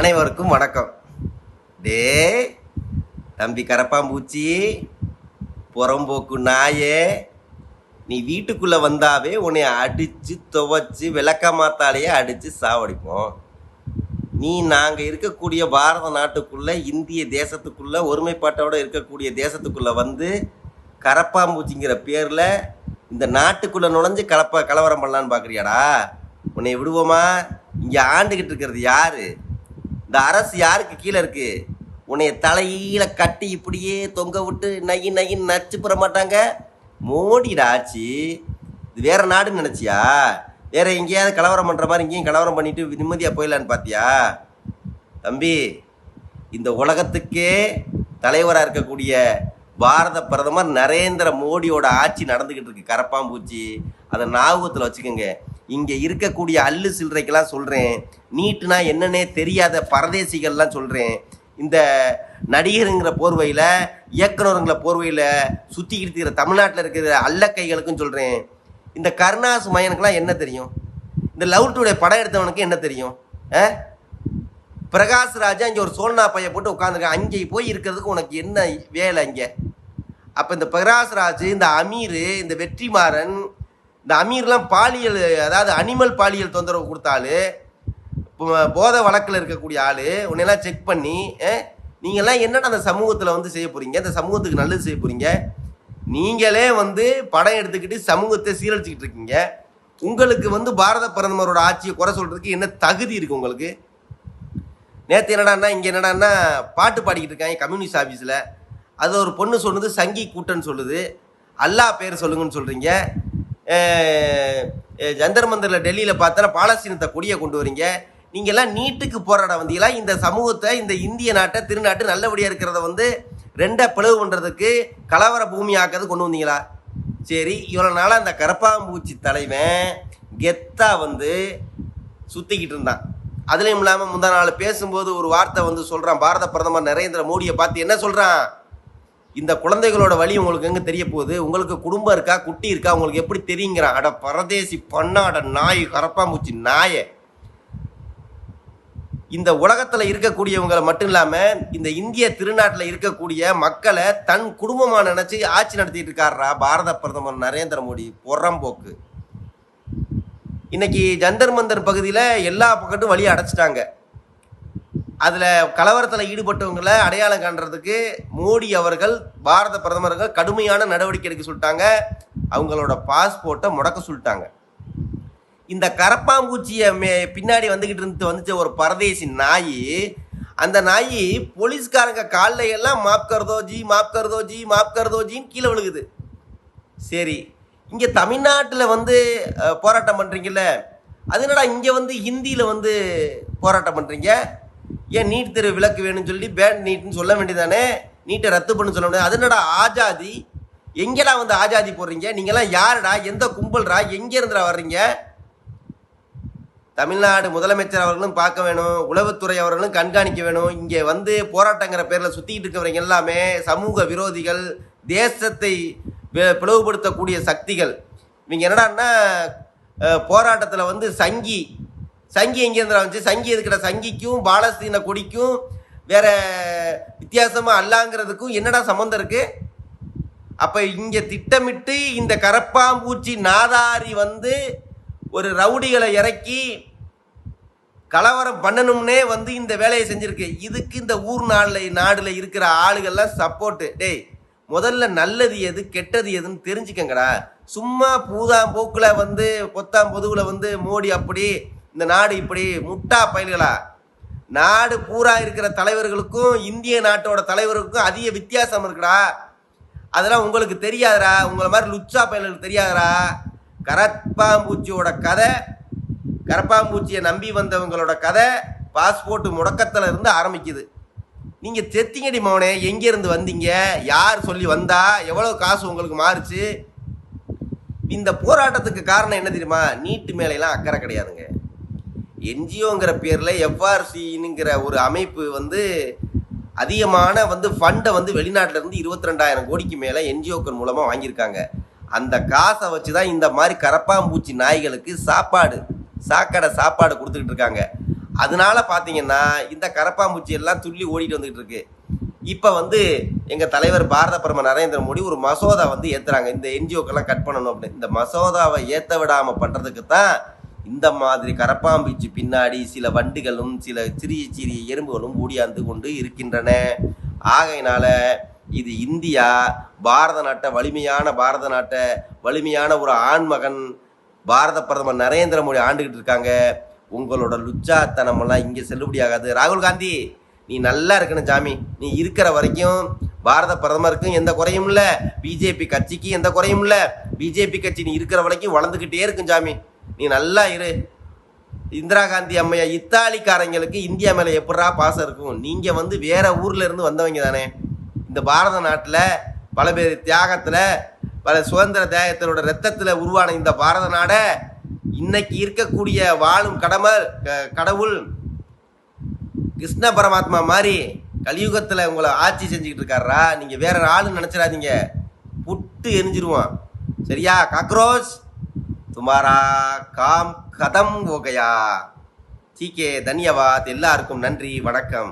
அனைவருக்கும் வணக்கம். டே தம்பி கரப்பாம்பூச்சி, புறம்போக்கு நாயே, நீ வீட்டுக்குள்ளே வந்தாவே உன்னை அடித்து துவைச்சி விளக்க மாத்தாலேயே அடித்து சாவடிப்போம். நீ நாங்கள் இருக்கக்கூடிய பாரத நாட்டுக்குள்ளே, இந்திய தேசத்துக்குள்ளே, ஒருமைப்பாட்டோடு இருக்கக்கூடிய தேசத்துக்குள்ளே வந்து கரப்பாம்பூச்சிங்கிற பேரில் இந்த நாட்டுக்குள்ளே நுழைஞ்சு கலவரம் பண்ணலான்னு பார்க்குறியாடா? உன்னை விடுவோமா? இங்கே ஆண்டுகிட்டு இருக்கிறது யாரு? இந்த அரசு யாருக்கு கீழே இருக்கு? உன்னைய தலையில கட்டி இப்படியே தொங்க விட்டு நகின்னு நச்சு பெற மாட்டாங்க. மோடிடா ஆச்சு. இது வேற நாடுன்னு நினச்சியா? வேற எங்கேயாவது கலவரம் பண்ணுற மாதிரி இங்கேயும் கலவரம் பண்ணிட்டு நிம்மதியாக போயிடலான்னு பார்த்தியா? தம்பி, இந்த உலகத்துக்கே தலைவராக இருக்கக்கூடிய பாரத பிரதமர் நரேந்திர மோடியோட ஆட்சி நடந்துக்கிட்டு இருக்கு. கரப்பாம்பூச்சி, அதை ஞாபகத்தில் வச்சுக்கோங்க. இங்கே இருக்கக்கூடிய அல்லு சில்லறைக்கெல்லாம் சொல்கிறேன், நீட்டுனா என்னன்னே தெரியாத பரதேசிகள்லாம் சொல்கிறேன். இந்த நடிகருங்கிற போர்வையில், இயக்குனருங்கிற போர்வையில் சுற்றிக்கிட்டு இருக்கிற தமிழ்நாட்டில் இருக்கிற அல்லக்கைகளுக்கும் சொல்கிறேன். இந்த கருணாசு மயனுக்கெல்லாம் என்ன தெரியும்? இந்த லவ் டுடே படம் எடுத்தவனுக்கு என்ன தெரியும்? பிரகாஷ் ராஜா இங்கே ஒரு சோழனா பைய போட்டு உட்காந்துருக்கேன். அங்கே போய் இருக்கிறதுக்கு உனக்கு என்ன வேலை இங்கே? அப்போ இந்த பிரகாஷ் ராஜ், இந்த அமீர், இந்த வெற்றிமாறன், இந்த அமீர்லாம் பாலியல், அதாவது அனிமல் பாலியல் தொந்தரவு கொடுத்தாலு, போதை வழக்கில் இருக்கக்கூடிய ஆள், உன்னையெல்லாம் செக் பண்ணி நீங்கள்லாம் என்னென்ன அந்த சமூகத்தில் வந்து செய்ய போகிறீங்க? இந்த சமூகத்துக்கு நல்லது செய்ய போகிறீங்க. நீங்களே வந்து படம் எடுத்துக்கிட்டு சமூகத்தை சீரழிச்சிக்கிட்டு இருக்கீங்க. உங்களுக்கு வந்து பாரத பிரதமரோட ஆட்சியை குறை சொல்கிறதுக்கு என்ன தகுதி இருக்குது உங்களுக்கு? நேற்று என்னடான்னா, இங்கே என்னடான்னா பாட்டு பாடிக்கிட்டு இருக்காங்க கம்யூனிஸ்ட் ஆஃபீஸில். அது ஒரு பொண்ணு சொன்னது சங்கி கூட்டன்னு சொல்லுது. அல்லா பேர் சொல்லுங்கன்னு சொல்கிறீங்க. ஜந்தர் மந்தரில் டெல்லியில் பார்த்தா பாலஸ்தீனத்தை கொடியை கொண்டு வரீங்க. நீங்கள்லாம் நீட்டுக்கு போராட வந்தீங்களா? இந்த சமூகத்தை, இந்த இந்திய நாட்டை, திருநாட்டு நல்லபடியாக இருக்கிறத வந்து ரெண்டை பிளவு பண்ணுறதுக்கு, கலவர பூமி ஆக்கிறது கொண்டு வந்தீங்களா? சரி, இவ்வளோ நாளாக அந்த கரப்பாம்பூச்சி தலைவன் கெத்தாக வந்து சுற்றிக்கிட்டு இருந்தான். அதுலேயும் இல்லாமல் முந்தா நாள் பேசும்போது ஒரு வார்த்தை வந்து சொல்கிறான். பாரத பிரதமர் நரேந்திர மோடியை பார்த்து என்ன சொல்கிறான்? இந்த குழந்தைகளோட வழி உங்களுக்கு எங்கே தெரிய போகுது? உங்களுக்கு குடும்பம் இருக்கா, குட்டி இருக்கா, உங்களுக்கு எப்படி தெரியுங்கிறான். அட பரதேசி பண்ணாட நாய், கரப்பாம்பூச்சி நாயை. இந்த உலகத்தில் இருக்கக்கூடியவங்களை மட்டும் இல்லாமல் இந்த இந்திய திருநாட்டில் இருக்கக்கூடிய மக்களை தன் குடும்பமாக நினச்சி ஆட்சி நடத்திட்டு இருக்காரா பாரத பிரதமர் நரேந்திர மோடி. புறம்போக்கு. இன்னைக்கு ஜந்தர் மந்தர் பகுதியில் எல்லா பக்கட்டும் வழியை அடைச்சிட்டாங்க. அதில் கலவரத்தில் ஈடுபட்டவங்களை அடையாளம் காண்றதுக்கு மோடி அவர்கள், பாரத பிரதமர்கள் கடுமையான நடவடிக்கை எடுக்க சொல்லிட்டாங்க. அவங்களோட பாஸ்போர்ட்டை முடக்க சொல்லிட்டாங்க. இந்த கரப்பாம்பூச்சியை பின்னாடி வந்துச்சு ஒரு பரதேசி நாய். அந்த நாய் போலீஸ்காரங்க காலில் எல்லாம் மாப் கர்தோஜின்னு கீழே விழுகுது. சரி, இங்கே தமிழ்நாட்டில் வந்து போராட்டம் பண்ணுறீங்கல்ல, அது என்னடா இங்கே வந்து ஹிந்தியில் வந்து போராட்டம் பண்ணுறீங்க? ஏன் நீட் தேர்வு விலக்கு வேணும்னு சொல்லி பேன் நீட்னு சொல்ல வேண்டியதானே? நீட்டை ரத்து பண்ணு சொல்ல வேண்டியது. அது என்னடா ஆஜாதி? எங்கெல்லாம் வந்து ஆஜாதி போடுறீங்க? நீங்கள்லாம் யாருடா? எந்த கும்பல்ரா? எங்கே இருந்துடா வர்றீங்க? தமிழ்நாடு முதலமைச்சர் அவர்களும் பார்க்க வேணும், உளவுத்துறை அவர்களும் கண்காணிக்க வேணும். இங்கே வந்து போராட்டங்கிற பேரில் சுற்றிக்கிட்டு இருக்கிறவங்க எல்லாமே சமூக விரோதிகள், தேசத்தை பிளவுபடுத்தக்கூடிய சக்திகள். இவங்க என்னடான்னா போராட்டத்தில் வந்து சங்கி எங்கேருந்து வந்துச்சு? சங்கி எதுக்கிட்ட? சங்கிக்கும் பாலஸ்தீன கொடிக்கும் வேற வித்தியாசமாக அல்லாங்கிறதுக்கும் என்னடா சம்மந்தம் இருக்குது? அப்போ இங்கே திட்டமிட்டு இந்த கரப்பாம்பூச்சி நாதாரி வந்து ஒரு ரவுடிகளை இறக்கி கலவரம் பண்ணணும்னே வந்து இந்த வேலையை செஞ்சுருக்கு. இதுக்கு இந்த ஊர் நாடுல இருக்கிற ஆளுகள்லாம் சப்போர்ட்டு. டேய், முதல்ல நல்லது எது கெட்டது எதுன்னு தெரிஞ்சுக்கங்கடா. சும்மா பூதாம்போக்கில் வந்து பொத்தாம்பொதுவில் வந்து மோடி அப்படி, இந்த நாடு இப்படி, முட்டா பயல்களா. நாடு பூரா இருக்கிற தலைவர்களுக்கும் இந்திய நாட்டோட தலைவருக்கும் அதிக வித்தியாசம் இருக்குடா. அதெல்லாம் உங்களுக்கு தெரியாதுடா. உங்களை மாதிரி லுச்சா பயல்களுக்கு தெரியாதுடா. கரப்பாம்பூச்சியோட கதை, கரப்பாம்பூச்சியை நம்பி வந்தவங்களோட கதை பாஸ்போர்ட் முடக்கத்தில் இருந்து ஆரம்பிக்குது. நீங்கள் செத்திங்கடி மோனே, எங்கேருந்து வந்தீங்க? யார் சொல்லி வந்தா? எவ்வளோ காசு உங்களுக்கு மாறுச்சு? இந்த போராட்டத்துக்கு காரணம் என்ன தெரியுமா? நீட்டு மேலையெல்லாம் அக்கறை கிடையாதுங்க. என்ஜிஓங்கிற பேரில் எஃப்ஆர்சிங்கிற ஒரு அமைப்பு வந்து அதிகமான வந்து ஃபண்டை வந்து வெளிநாட்டிலேருந்து 22,000 கோடிக்கு மேலே என்ஜிஓக்கள் மூலமாக வாங்கியிருக்காங்க. அந்த காசை வச்சு தான் இந்த மாதிரி கரப்பாம்பூச்சி நாய்களுக்கு சாப்பாடு கொடுத்துக்கிட்டு இருக்காங்க. அதனால பார்த்தீங்கன்னா இந்த கரப்பாம்பூச்சி எல்லாம் துள்ளி ஓடிட்டு வந்துகிட்டு இருக்கு. இப்போ வந்து எங்கள் தலைவர் பாரத பிரதமர் நரேந்திர மோடி ஒரு மசோதா வந்து ஏற்றுறாங்க, இந்த என்ஜிஓக்கெல்லாம் கட் பண்ணணும் அப்படின்னு. இந்த மசோதாவை ஏற்ற விடாமல் பண்ணுறதுக்கு தான் இந்த மாதிரி கரப்பாம்பூச்சி பின்னாடி சில வண்டுகளும் சில சிறிய சிறிய எறும்புகளும் ஓடியாந்து கொண்டு இருக்கின்றன. ஆகையினால இது இந்தியா பாரத நாட்டை வலிமையான ஒரு ஆண்மகன் பாரத பிரதமர் நரேந்திர மோடி ஆண்டுகிட்டு இருக்காங்க. உங்களோட லுச்சாத்தனமெல்லாம் இங்கே செல்லுபடி ஆகாது. ராகுல் காந்தி, நீ நல்லா இருக்கணும் சாமி. நீ இருக்கிற வரைக்கும் பாரத பிரதமருக்கும் எந்த குறையும் இல்லை, பிஜேபி கட்சிக்கு எந்த குறையும் இல்லை. பிஜேபி கட்சி நீ இருக்கிற வரைக்கும் வளர்ந்துக்கிட்டே இருக்கும் சாமி. நீ நல்லா இரு. இந்திரா காந்தி அம்மையா இத்தாலிக்காரங்களுக்கு இந்தியா மேலே எப்படா பாசம் இருக்கும்? நீங்கள் வந்து வேற ஊர்ல இருந்து வந்தவங்க தானே. இந்த பாரத நாட்டில் பல பேர் தியாகத்தில் பல சுதந்திர தியாகத்தினோட ரத்தத்தில் உருவான இந்த பாரத நாடை இன்னைக்கு இருக்கக்கூடிய வாழும் கடவுள் கிருஷ்ண பரமாத்மா மாதிரி கலியுகத்தில் உங்களை ஆட்சி செஞ்சுக்கிட்டு இருக்காரா? நீங்கள் வேற ஆளுன்னு நினச்சிடாதீங்க, புட்டு எரிஞ்சிருவான். சரியா? காக்ரோச் துமாரா காம் கதம் ஓகையா. சீக்கே தன்யவாத். எல்லாருக்கும் நன்றி, வணக்கம்.